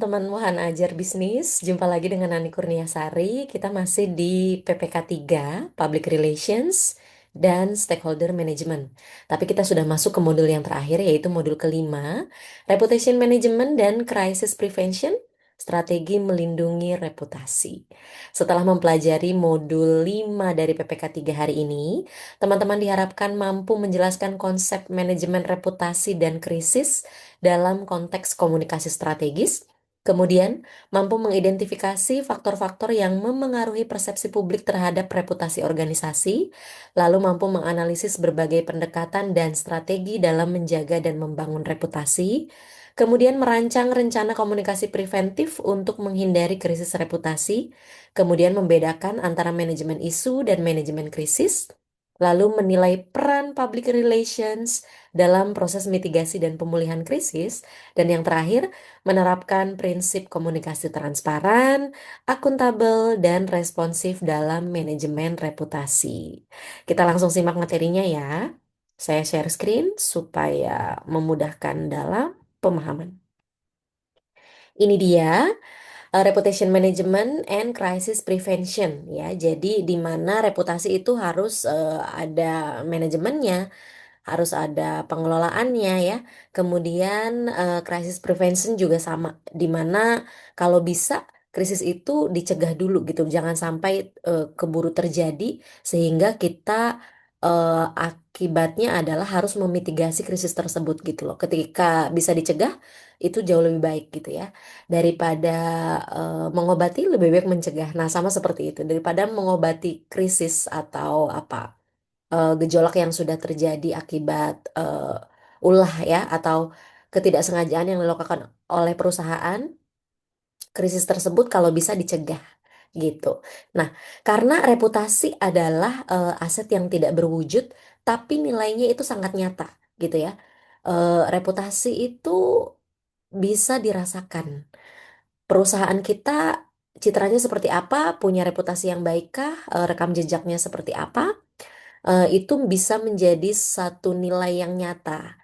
teman-teman Wahana Ajar Bisnis, jumpa lagi dengan Nani Kurniasari. Kita masih di PPK 3, Public Relations dan Stakeholder Management. Tapi kita sudah masuk ke modul yang terakhir, yaitu modul kelima, Reputation Management dan Crisis Prevention, Strategi Melindungi Reputasi. Setelah mempelajari modul 5 dari PPK 3 hari ini, teman-teman diharapkan mampu menjelaskan konsep manajemen reputasi dan krisis dalam konteks komunikasi strategis, kemudian mampu mengidentifikasi faktor-faktor yang memengaruhi persepsi publik terhadap reputasi organisasi, lalu mampu menganalisis berbagai pendekatan dan strategi dalam menjaga dan membangun reputasi, kemudian merancang rencana komunikasi preventif untuk menghindari krisis reputasi, kemudian membedakan antara manajemen isu dan manajemen krisis, lalu menilai peran public relations dalam proses mitigasi dan pemulihan krisis, dan yang terakhir, menerapkan prinsip komunikasi transparan, akuntabel, dan responsif dalam manajemen reputasi. Kita langsung simak materinya ya. Saya share screen supaya memudahkan dalam pemahaman. Ini dia reputation management and crisis prevention ya. Jadi di mana reputasi itu harus ada manajemennya, harus ada pengelolaannya ya. Kemudian crisis prevention juga sama, di mana kalau bisa krisis itu dicegah dulu gitu, jangan sampai keburu terjadi sehingga kita akibatnya adalah harus memitigasi krisis tersebut gitu loh. Ketika bisa dicegah itu jauh lebih baik gitu ya, daripada mengobati lebih baik mencegah. Nah sama seperti itu, daripada mengobati krisis atau apa gejolak yang sudah terjadi akibat ulah ya atau ketidaksengajaan yang dilakukan oleh perusahaan, krisis tersebut kalau bisa dicegah gitu. Nah, karena reputasi adalah aset yang tidak berwujud tapi nilainya itu sangat nyata gitu ya. Reputasi itu bisa dirasakan. Perusahaan kita citranya seperti apa, punya reputasi yang baikkah, rekam jejaknya seperti apa, itu bisa menjadi satu nilai yang nyata.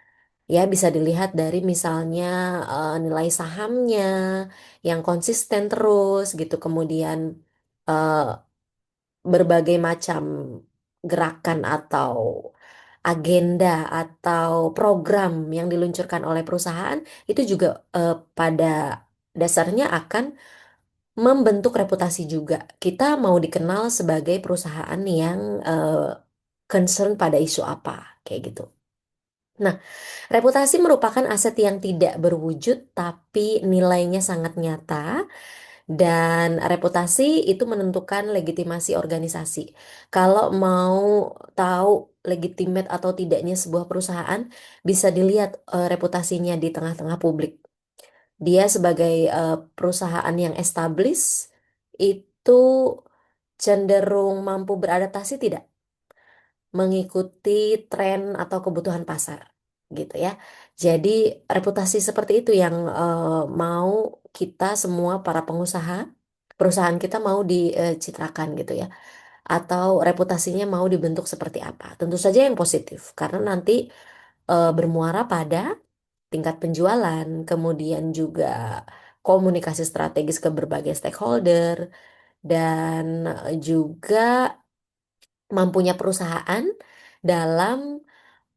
Ya, bisa dilihat dari misalnya nilai sahamnya yang konsisten terus gitu, kemudian eh, berbagai macam gerakan atau agenda atau program yang diluncurkan oleh perusahaan itu juga pada dasarnya akan membentuk reputasi juga. Kita mau dikenal sebagai perusahaan yang concern pada isu apa, kayak gitu. Nah, reputasi merupakan aset yang tidak berwujud tapi nilainya sangat nyata, dan reputasi itu menentukan legitimasi organisasi. Kalau mau tahu legitimate atau tidaknya sebuah perusahaan, bisa dilihat reputasinya di tengah-tengah publik. Dia sebagai perusahaan yang established itu cenderung mampu beradaptasi tidak mengikuti tren atau kebutuhan pasar gitu ya. Jadi reputasi seperti itu yang mau kita semua para pengusaha, perusahaan kita mau dicitrakan gitu ya. Atau reputasinya mau dibentuk seperti apa. Tentu saja yang positif karena nanti bermuara pada tingkat penjualan, kemudian juga komunikasi strategis ke berbagai stakeholder, dan juga mampunya perusahaan dalam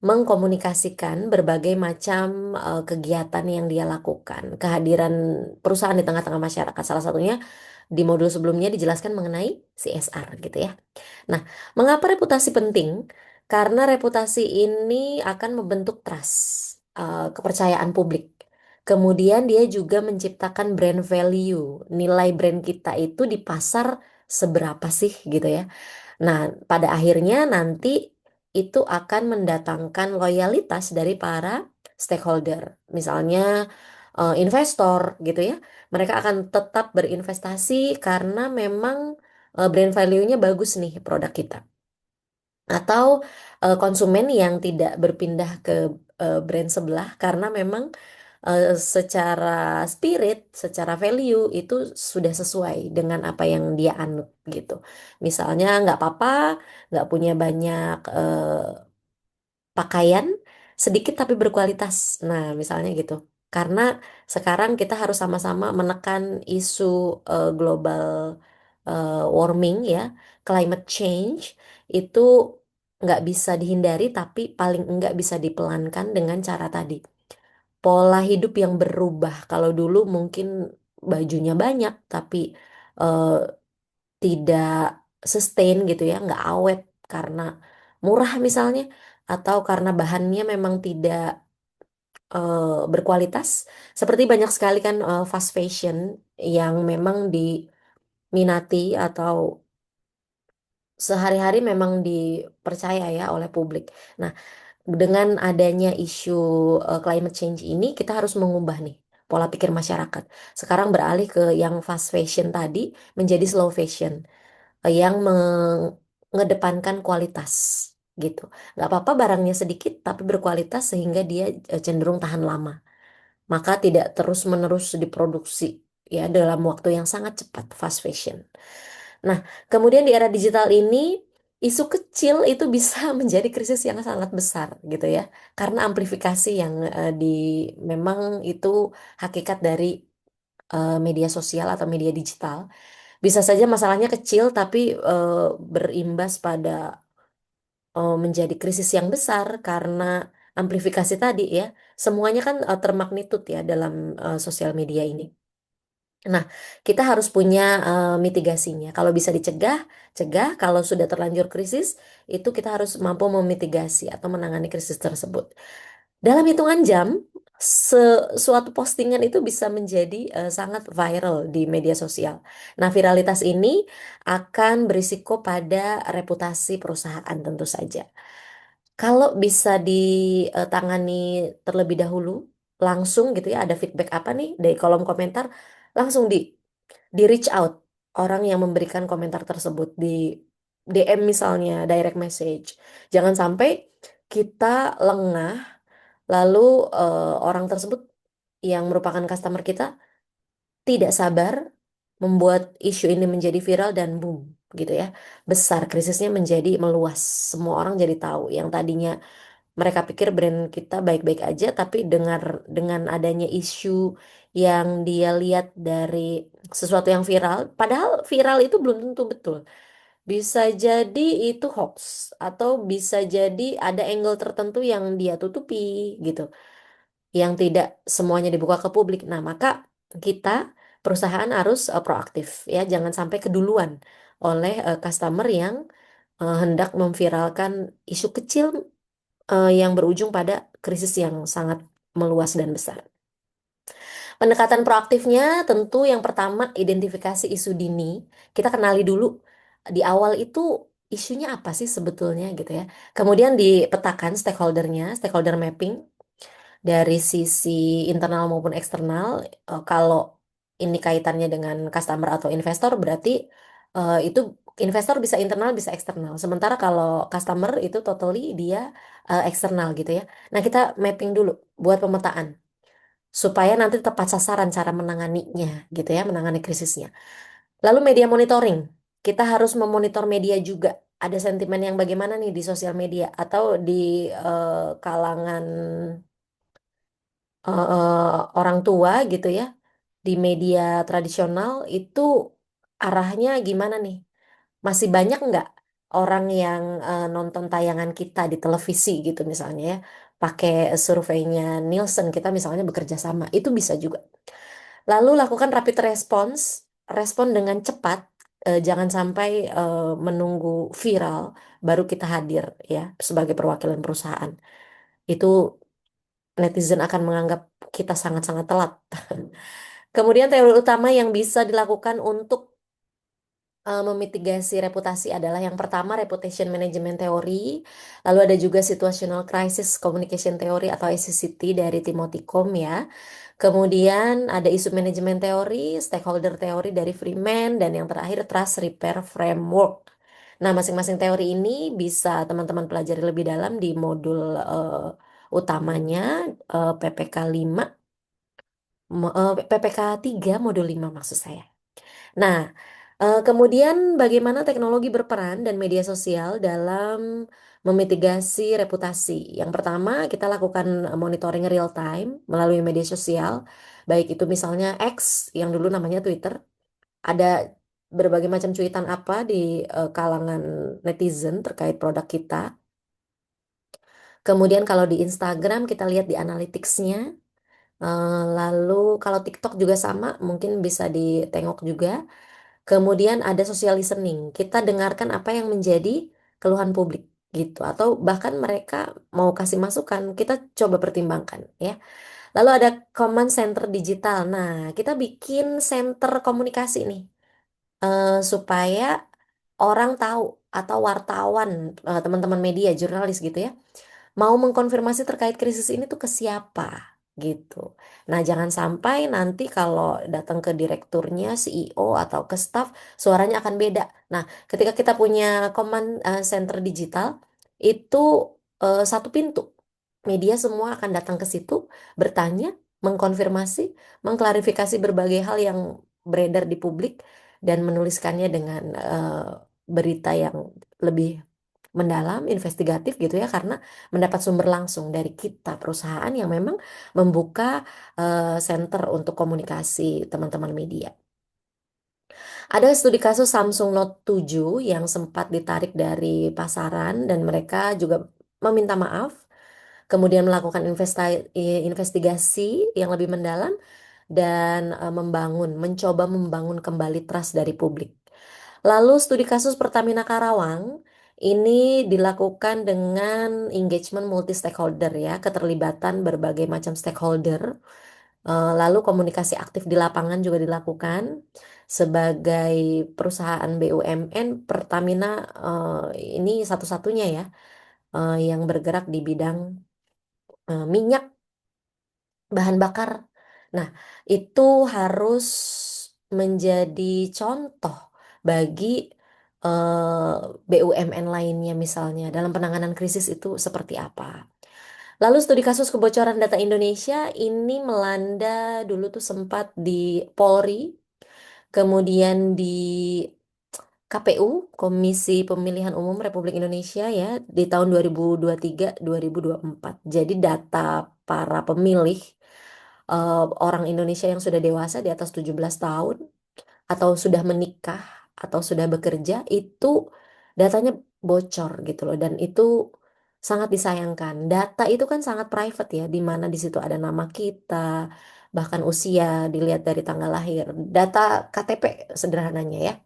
mengkomunikasikan berbagai macam kegiatan yang dia lakukan. Kehadiran perusahaan di tengah-tengah masyarakat, salah satunya di modul sebelumnya dijelaskan mengenai CSR gitu ya. Nah, mengapa reputasi penting? Karena reputasi ini akan membentuk trust, kepercayaan publik. Kemudian dia juga menciptakan brand value, nilai brand kita itu di pasar seberapa sih gitu ya. Nah, pada akhirnya nanti itu akan mendatangkan loyalitas dari para stakeholder. Misalnya investor gitu ya. Mereka akan tetap berinvestasi karena memang brand value-nya bagus nih produk kita. Atau konsumen yang tidak berpindah ke brand sebelah karena memang secara spirit, secara value itu sudah sesuai dengan apa yang dia anut gitu. Misalnya nggak apa-apa, nggak punya banyak pakaian, sedikit tapi berkualitas. Nah, misalnya gitu. Karena sekarang kita harus sama-sama menekan isu global warming ya, climate change itu nggak bisa dihindari, tapi paling nggak bisa dipelankan dengan cara tadi. Pola hidup yang berubah. Kalau dulu mungkin bajunya banyak, tapi eh, tidak sustain gitu ya, nggak awet karena murah misalnya, atau karena bahannya memang tidak berkualitas. Seperti banyak sekali kan fast fashion yang memang diminati atau sehari-hari memang dipercaya ya oleh publik. Nah, dengan adanya isu climate change ini, kita harus mengubah nih pola pikir masyarakat. Sekarang beralih ke yang fast fashion tadi menjadi slow fashion yang mengedepankan kualitas gitu. Nggak apa-apa barangnya sedikit tapi berkualitas sehingga dia cenderung tahan lama. Maka tidak terus-menerus diproduksi ya dalam waktu yang sangat cepat fast fashion. Nah, kemudian di era digital ini isu kecil itu bisa menjadi krisis yang sangat besar gitu ya. Karena amplifikasi yang memang itu hakikat dari media sosial atau media digital. Bisa saja masalahnya kecil tapi berimbas pada menjadi krisis yang besar karena amplifikasi tadi ya. Semuanya kan termagnitud ya dalam sosial media ini. Nah, kita harus punya mitigasinya. Kalau bisa dicegah, cegah. Kalau sudah terlanjur krisis, itu kita harus mampu memitigasi atau menangani krisis tersebut. Dalam hitungan jam, suatu postingan itu bisa menjadi sangat viral di media sosial. Nah, viralitas ini akan berisiko pada reputasi perusahaan tentu saja. Kalau bisa ditangani terlebih dahulu, langsung gitu ya, ada feedback apa nih dari kolom komentar, langsung di reach out orang yang memberikan komentar tersebut di DM misalnya, direct message. Jangan sampai kita lengah, lalu orang tersebut yang merupakan customer kita tidak sabar membuat isu ini menjadi viral dan boom gitu ya. Besar krisisnya menjadi meluas. Semua orang jadi tahu yang tadinya mereka pikir brand kita baik-baik aja, tapi dengan adanya isu yang dia lihat dari sesuatu yang viral, padahal viral itu belum tentu betul. Bisa jadi itu hoax atau bisa jadi ada angle tertentu yang dia tutupi gitu, yang tidak semuanya dibuka ke publik. Nah, maka kita perusahaan harus proaktif ya, jangan sampai keduluan oleh customer yang hendak memviralkan isu kecil yang berujung pada krisis yang sangat meluas dan besar. Pendekatan proaktifnya tentu yang pertama identifikasi isu dini. Kita kenali dulu di awal itu isunya apa sih sebetulnya gitu ya. Kemudian dipetakan stakeholdernya, stakeholder mapping dari sisi internal maupun eksternal. Kalau ini kaitannya dengan customer atau investor berarti itu investor bisa internal bisa eksternal. Sementara kalau customer itu totally dia eksternal gitu ya. Nah, kita mapping dulu buat pemetaan supaya nanti tepat sasaran cara menanganinya gitu ya, menangani krisisnya. Lalu media monitoring. Kita harus memonitor media juga. Ada sentimen yang bagaimana nih di sosial media atau di kalangan orang tua gitu ya, di media tradisional itu arahnya gimana nih? Masih banyak nggak orang yang nonton tayangan kita di televisi gitu misalnya ya, pakai surveinya Nielsen kita misalnya bekerja sama, itu bisa juga. Lalu lakukan rapid response, respon dengan cepat, jangan sampai menunggu viral baru kita hadir ya sebagai perwakilan perusahaan. Itu netizen akan menganggap kita sangat-sangat telat. Kemudian teori utama yang bisa dilakukan untuk memitigasi reputasi adalah yang pertama reputation management theory, lalu ada juga situational crisis communication theory atau SCCT dari Timothy Com ya. Kemudian ada isu management theory, stakeholder theory dari Freeman, dan yang terakhir trust repair framework. Nah, masing-masing teori ini bisa teman-teman pelajari lebih dalam di modul utamanya PPK 5, PPK 3 modul 5 maksud saya. Nah, kemudian bagaimana teknologi berperan dan media sosial dalam memitigasi reputasi. Yang pertama, kita lakukan monitoring real time melalui media sosial, baik itu misalnya X yang dulu namanya Twitter, ada berbagai macam cuitan apa di kalangan netizen terkait produk kita. Kemudian kalau di Instagram kita lihat di analytics-nya. Lalu kalau TikTok juga sama, mungkin bisa ditengok juga. Kemudian ada social listening. Kita dengarkan apa yang menjadi keluhan publik gitu. Atau bahkan mereka mau kasih masukan, kita coba pertimbangkan ya. Lalu ada command center digital. Nah, kita bikin center komunikasi nih supaya orang tahu atau wartawan, teman-teman media, jurnalis gitu ya mau mengkonfirmasi terkait krisis ini tuh ke siapa gitu. Nah, jangan sampai nanti kalau datang ke direkturnya, CEO atau ke staff, suaranya akan beda. Nah, ketika kita punya command center digital, itu satu pintu. Media semua akan datang ke situ, bertanya, mengkonfirmasi, mengklarifikasi berbagai hal yang beredar di publik, dan menuliskannya dengan berita yang lebih mendalam, investigatif gitu ya, karena mendapat sumber langsung dari kita, perusahaan yang memang membuka center untuk komunikasi teman-teman media. Ada studi kasus Samsung Note 7 yang sempat ditarik dari pasaran dan mereka juga meminta maaf, kemudian melakukan investigasi yang lebih mendalam dan mencoba membangun kembali trust dari publik. Lalu studi kasus Pertamina Karawang ini dilakukan dengan engagement multi stakeholder ya, keterlibatan berbagai macam stakeholder. Lalu komunikasi aktif di lapangan juga dilakukan. Sebagai perusahaan BUMN, Pertamina ini satu-satunya ya yang bergerak di bidang minyak bahan bakar. Nah, itu harus menjadi contoh bagi BUMN lainnya misalnya dalam penanganan krisis itu seperti apa. Lalu studi kasus kebocoran data Indonesia ini melanda dulu tuh sempat di Polri, kemudian di KPU, Komisi Pemilihan Umum Republik Indonesia ya, di tahun 2023-2024. Jadi data para pemilih orang Indonesia yang sudah dewasa di atas 17 tahun atau sudah menikah atau sudah bekerja itu datanya bocor gitu loh, dan itu sangat disayangkan. Data itu kan sangat private ya, di mana di situ ada nama kita, bahkan usia dilihat dari tanggal lahir, data KTP sederhananya ya.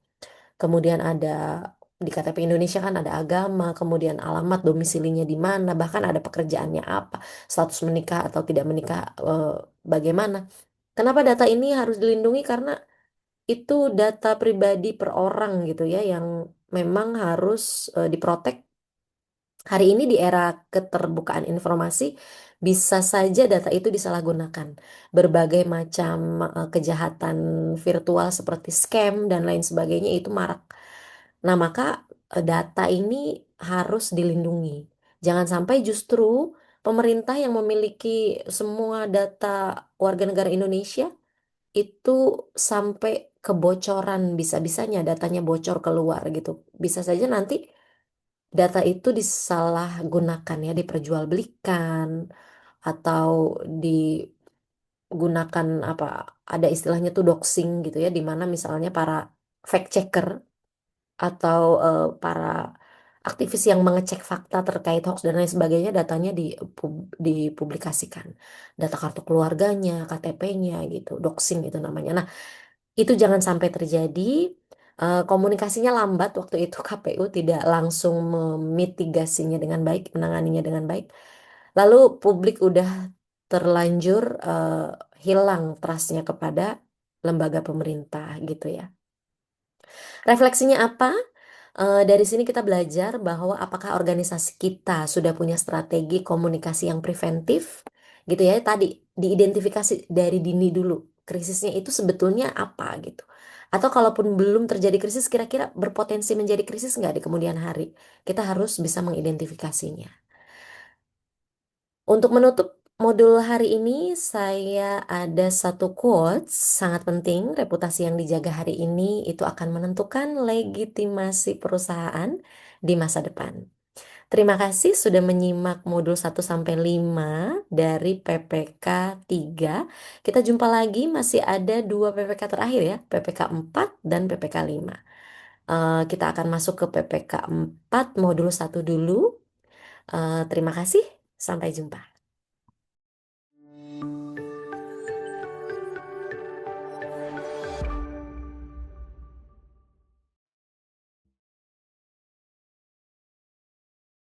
Kemudian ada di KTP Indonesia kan ada agama, kemudian alamat domisilinya di mana, bahkan ada pekerjaannya apa, status menikah atau tidak menikah bagaimana. Kenapa data ini harus dilindungi? Karena itu data pribadi per orang gitu ya yang memang harus diprotek. Hari ini di era keterbukaan informasi bisa saja data itu disalahgunakan. Berbagai macam kejahatan virtual seperti scam dan lain sebagainya itu marak. Nah, maka data ini harus dilindungi. Jangan sampai justru pemerintah yang memiliki semua data warga negara Indonesia itu sampai kebocoran, bisa-bisanya datanya bocor keluar gitu. Bisa saja nanti data itu disalahgunakan ya, diperjualbelikan atau digunakan apa, ada istilahnya tuh doxing gitu ya, di mana misalnya para fact checker atau para aktivis yang mengecek fakta terkait hoax dan lain sebagainya, datanya dipublikasikan. Data kartu keluarganya, KTP-nya gitu, doxing itu namanya. Nah, itu jangan sampai terjadi. Komunikasinya lambat waktu itu, KPU tidak langsung memitigasinya dengan baik, menanganinya dengan baik. Lalu publik udah terlanjur hilang trustnya kepada lembaga pemerintah gitu ya. Refleksinya apa? Dari sini kita belajar bahwa apakah organisasi kita sudah punya strategi komunikasi yang preventif, gitu ya. Tadi diidentifikasi dari dini dulu, krisisnya itu sebetulnya apa gitu. Atau kalaupun belum terjadi krisis, kira-kira berpotensi menjadi krisis nggak di kemudian hari. Kita harus bisa mengidentifikasinya. Untuk menutup modul hari ini, saya ada satu quotes sangat penting. Reputasi yang dijaga hari ini itu akan menentukan legitimasi perusahaan di masa depan. Terima kasih sudah menyimak modul 1 sampai 5 dari PPK 3. Kita jumpa lagi, masih ada 2 PPK terakhir ya, PPK 4 dan PPK 5. Kita akan masuk ke PPK 4 modul 1 dulu. Terima kasih, sampai jumpa.